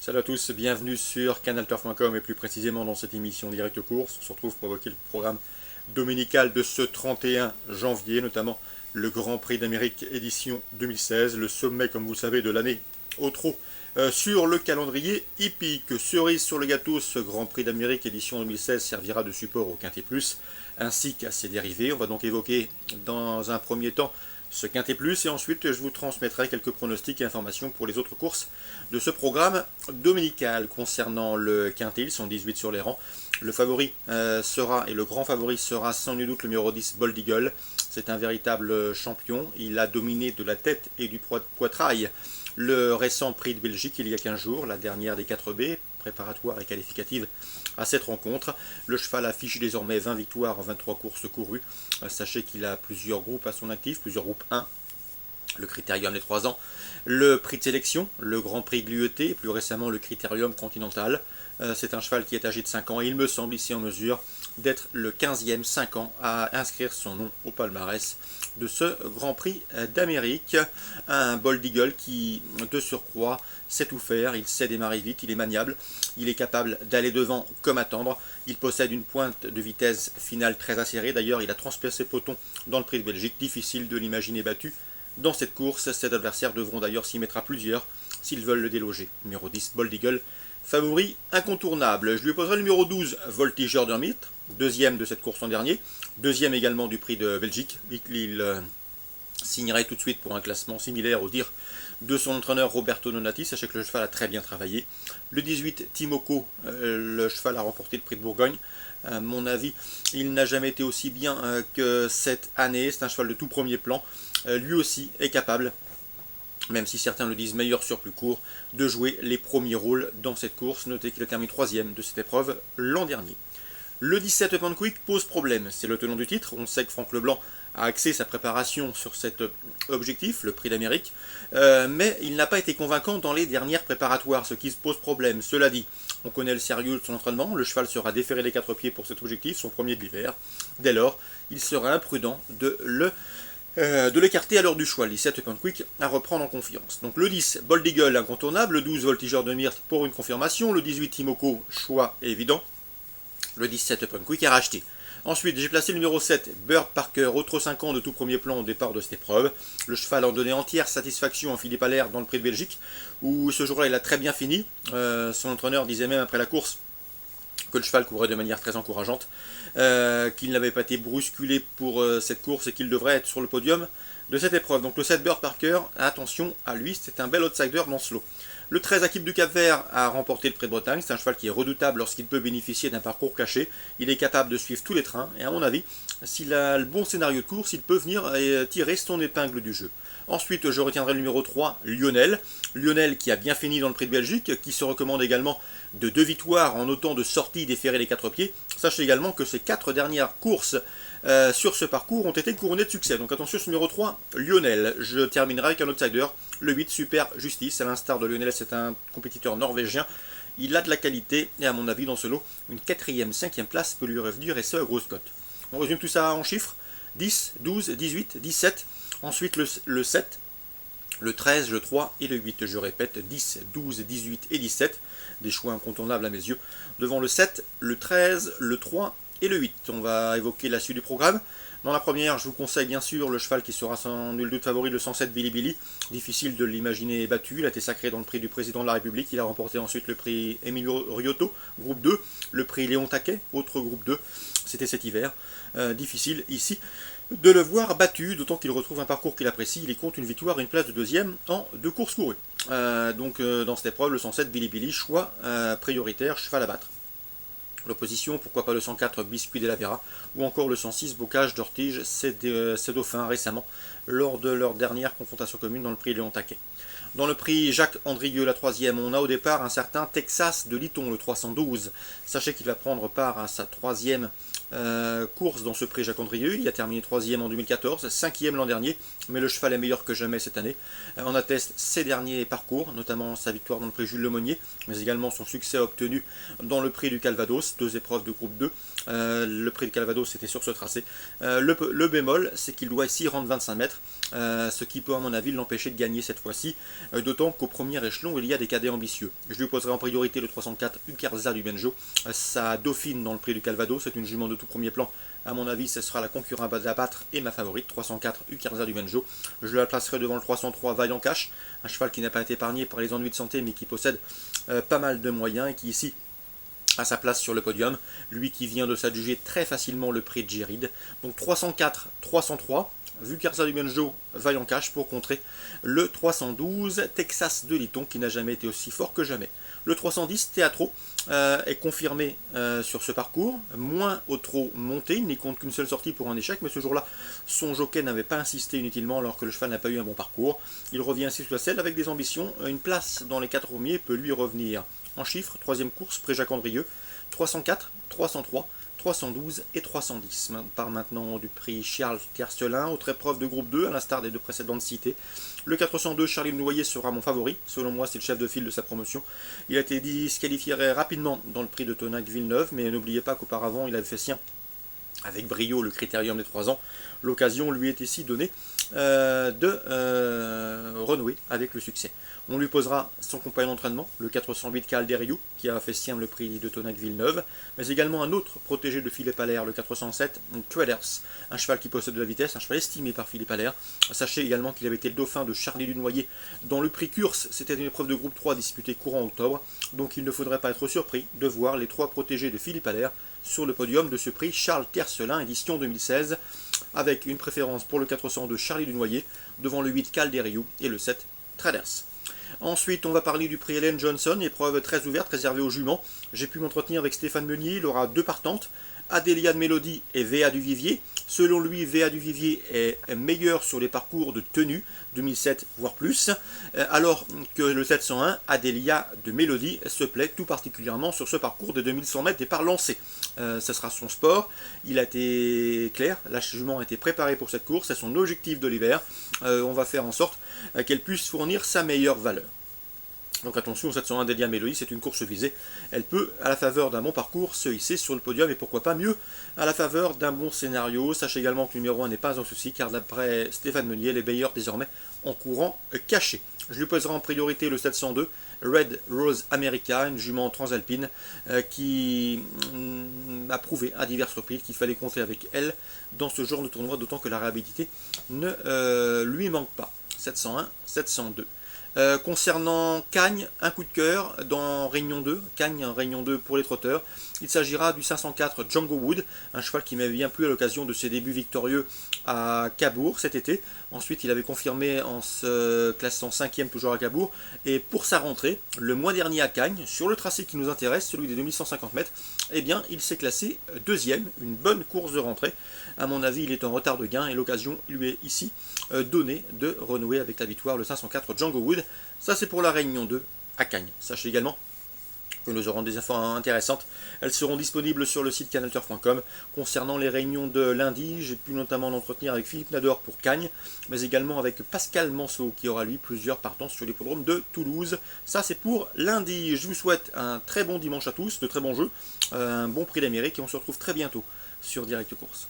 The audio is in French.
Salut à tous, bienvenue sur canalturf.com et plus précisément dans cette émission Direct Course. On se retrouve pour évoquer le programme dominical de ce 31 janvier, notamment le Grand Prix d'Amérique édition 2016, le sommet comme vous le savez de l'année au trot sur le calendrier hippique. Cerise sur le gâteau, ce Grand Prix d'Amérique édition 2016 servira de support au Quintet Plus ainsi qu'à ses dérivés. On va donc évoquer dans un premier temps ce Quintet Plus et ensuite je vous transmettrai quelques pronostics et informations pour les autres courses de ce programme dominical. Concernant le Quintet, ils sont 18 sur les rangs. Le favori sera, et le grand favori sera sans nul doute le numéro 10 Bold Eagle. C'est un véritable champion, il a dominé de la tête et du poitrail le récent prix de Belgique il y a 15 jours, la dernière des 4B, préparatoire et qualificative à cette rencontre. Le cheval affiche désormais 20 victoires en 23 courses courues. Sachez qu'il a plusieurs groupes à son actif, plusieurs groupes 1, le Critérium des 3 ans, le prix de sélection, le Grand Prix de l'UET, plus récemment le Critérium Continental. C'est un cheval qui est âgé de 5 ans et il me semble ici en mesure d'être le 15e 5 ans à inscrire son nom au palmarès de ce Grand Prix d'Amérique. Un Bold Eagle qui, de surcroît, sait tout faire, il sait démarrer vite, il est maniable, il est capable d'aller devant comme attendre, il possède une pointe de vitesse finale très acérée, d'ailleurs il a transpercé peloton dans le Prix de Belgique, difficile de l'imaginer battu dans cette course. Ses adversaires devront d'ailleurs s'y mettre à plusieurs s'ils veulent le déloger. Numéro 10, Bold Eagle, favori incontournable. Je lui poserai le numéro 12, Voltigeur d'Hermite, deuxième de cette course l'an dernier, deuxième également du Prix de Belgique. Il signerait tout de suite pour un classement similaire au dire de son entraîneur Roberto Nonati. Sachez que le cheval a très bien travaillé. Le 18, Timoko, le cheval a remporté le Prix de Bourgogne. À mon avis, il n'a jamais été aussi bien que cette année. C'est un cheval de tout premier plan. Lui aussi est capable, même si certains le disent meilleur sur plus court, de jouer les premiers rôles dans cette course. Notez qu'il a terminé 3e de cette épreuve l'an dernier. Le 17 Pound Quick pose problème, c'est le tenant du titre. On sait que Franck Leblanc a axé sa préparation sur cet objectif, le Prix d'Amérique, mais il n'a pas été convaincant dans les dernières préparatoires, ce qui se pose problème. Cela dit, on connaît le sérieux de son entraînement, le cheval sera déféré des 4 pieds pour cet objectif, son premier de l'hiver. Dès lors, il sera imprudent de l'écarter à l'heure du choix. Le 17 Pound Quick à reprendre en confiance. Donc le 10 Bold Eagle incontournable, le 12 Voltigeur de Myrte pour une confirmation, le 18 Timoko choix évident, le 17 Pound Quick à racheter. Ensuite, j'ai placé le numéro 7, Bird Parker, autre 5 ans de tout premier plan au départ de cette épreuve. Le cheval en donnait entière satisfaction à Philippe Allaire dans le Prix de Belgique, où ce jour-là il a très bien fini. Son entraîneur disait même après la course que le cheval courait de manière très encourageante, qu'il n'avait pas été brusculé pour cette course et qu'il devrait être sur le podium de cette épreuve. Donc le 7 Bird Parker, attention à lui, c'est un bel outsider dans ce lot. Le 13 Akib du Cap-Vert a remporté le Prix de Bretagne. C'est un cheval qui est redoutable lorsqu'il peut bénéficier d'un parcours caché. Il est capable de suivre tous les trains et à mon avis, s'il a le bon scénario de course, il peut venir tirer son épingle du jeu. Ensuite, je retiendrai le numéro 3, Lionel. Lionel qui a bien fini dans le Prix de Belgique, qui se recommande également de 2 victoires en autant de sorties déférées les 4 pieds. Sachez également que ces 4 dernières courses sur ce parcours ont été couronnées de succès. Donc attention ce numéro 3, Lionel. Je terminerai avec un outsider, le 8, Super Justice. À l'instar de Lionel, c'est un compétiteur norvégien. Il a de la qualité et à mon avis dans ce lot, une 4e, 5e place peut lui revenir et ce à grosse cote. On résume tout ça en chiffres, 10, 12, 18, 17. Ensuite le 7, le 13, le 3 et le 8. Je répète, 10, 12, 18 et 17. Des choix incontournables à mes yeux. Devant le 7, le 13, le 3 et le 8. On va évoquer la suite du programme. Dans la première, je vous conseille bien sûr le cheval qui sera sans nul doute favori, le 107 Billy Billy. Difficile de l'imaginer battu. Il a été sacré dans le prix du président de la République. Il a remporté ensuite le prix Emilio Riotto, groupe 2. Le prix Léon Taquet, autre groupe 2. C'était cet hiver. Difficile ici de le voir battu, d'autant qu'il retrouve un parcours qu'il apprécie. Il y compte une victoire et une place de 2e en 2 courses courues. Dans cette épreuve, le 107 Billy Billy, choix prioritaire, cheval à battre. L'opposition, pourquoi pas le 104 Biscuit de la Vera, ou encore le 106 Bocage d'Ortige, ces dauphins récemment, lors de leur dernière confrontation commune dans le prix Léon Taquet. Dans le prix Jacques Andrieux, la 3e, on a au départ un certain Texas de Liton, le 312. Sachez qu'il va prendre part à sa 3e courses dans ce prix Jacques-Andrieux. Il a terminé 3e en 2014, 5e l'an dernier, mais le cheval est meilleur que jamais cette année. On atteste ses derniers parcours, notamment sa victoire dans le prix Jules Lemonnier, mais également son succès obtenu dans le prix du Calvados, 2 épreuves de groupe 2. Le prix du Calvados c'était sur ce tracé. Le bémol, c'est qu'il doit ici rendre 25 mètres, ce qui peut à mon avis l'empêcher de gagner cette fois-ci, d'autant qu'au premier échelon il y a des cadets ambitieux. Je lui poserai en priorité le 304 Ucarza du Benjo, sa dauphine dans le prix du Calvados, c'est une jument de tout premier plan. À mon avis, ce sera la concurrente à battre et ma favorite, 304 Ucarza du Benjo. Je la placerai devant le 303 Vaillant Cash, un cheval qui n'a pas été épargné par les ennuis de santé, mais qui possède pas mal de moyens et qui ici a sa place sur le podium. Lui qui vient de s'adjuger très facilement le prix de Géride. Donc 304, 303. Ucarza du Benjo, Vaillant Cash pour contrer le 312 Texas de Liton qui n'a jamais été aussi fort que jamais. Le 310 Teatro est confirmé sur ce parcours, moins au trot monté, il n'y compte qu'une seule sortie pour un échec, mais ce jour-là son jockey n'avait pas insisté inutilement alors que le cheval n'a pas eu un bon parcours. Il revient ainsi sous la selle avec des ambitions, une place dans les 4 premiers peut lui revenir. En chiffres, 3e course, près Jacques-Andrieux, 304, 303, 312 et 310. On part maintenant du prix Charles Tiercelin, autre épreuve de groupe 2, à l'instar des deux précédentes citées. Le 402, Charlie Noyer sera mon favori. Selon moi, c'est le chef de file de sa promotion. Il a été disqualifié rapidement dans le prix de Tonac-Villeneuve, mais n'oubliez pas qu'auparavant, il avait fait sien avec brio le critérium des 3 ans. L'occasion lui est ici donnée de renouer avec le succès. On lui posera son compagnon d'entraînement, le 408 Calderiou, qui a fait sien le prix de Tonac-Villeneuve, mais également un autre protégé de Philippe Allaire, le 407 Traders, un cheval qui possède de la vitesse, un cheval estimé par Philippe Allaire. Sachez également qu'il avait été le dauphin de Charlie Dunoyer dans le prix Curse, c'était une épreuve de groupe 3 disputée courant octobre, donc il ne faudrait pas être surpris de voir les 3 protégés de Philippe Allaire sur le podium de ce prix Charles Tiercelin, édition 2016, avec une préférence pour le 402 Charlie Dunoyer, devant le 8 Calderiou et le 7 Traders. Ensuite, on va parler du prix Helen Johnson, épreuve très ouverte, réservée aux juments. J'ai pu m'entretenir avec Stéphane Meunier, il aura 2 partantes, Adélia de Mélodie et Véa du Vivier. Selon lui, Véa du Vivier est meilleur sur les parcours de tenue, 2007 voire plus, alors que le 701, Adélia de Mélodie, se plaît tout particulièrement sur ce parcours de 2100 mètres départ lancé. Ce sera son sport, il a été clair, la jument a été préparée pour cette course, c'est son objectif de l'hiver. On va faire en sorte qu'elle puisse fournir sa meilleure valeur. Donc attention, 701 Adélia Mélodie, c'est une course visée. Elle peut, à la faveur d'un bon parcours, se hisser sur le podium et pourquoi pas mieux, à la faveur d'un bon scénario. Sachez également que le numéro 1 n'est pas un souci, car d'après Stéphane Meunier, les meilleurs désormais en courant caché. Je lui poserai en priorité le 702 Red Rose America, une jument transalpine qui a prouvé à diverses reprises qu'il fallait compter avec elle dans ce genre de tournoi, d'autant que la réhabilité ne lui manque pas. 701, 702. Concernant Cagnes, un coup de cœur dans Réunion 2, Cagnes, Réunion 2 pour les trotteurs. Il s'agira du 504 Django Wood, un cheval qui m'avait bien plu à l'occasion de ses débuts victorieux à Cabourg cet été. Ensuite, il avait confirmé en se classant 5e toujours à Cabourg. Et pour sa rentrée, le mois dernier à Cagnes, sur le tracé qui nous intéresse, celui des 2150 mètres, eh bien, il s'est classé 2e, une bonne course de rentrée. À mon avis, il est en retard de gain et l'occasion lui est ici donnée de renouer avec la victoire, le 504 Django Wood. Ça, c'est pour la Réunion 2 à Cagnes. Sachez également que nous aurons des infos intéressantes. Elles seront disponibles sur le site canalturf.com. Concernant les réunions de lundi, j'ai pu notamment l'entretenir avec Philippe Nador pour Cagnes, mais également avec Pascal Manceau qui aura lui plusieurs partances sur l'hippodrome de Toulouse. Ça, c'est pour lundi. Je vous souhaite un très bon dimanche à tous, de très bons jeux, un bon prix d'Amérique et on se retrouve très bientôt sur Direct Course.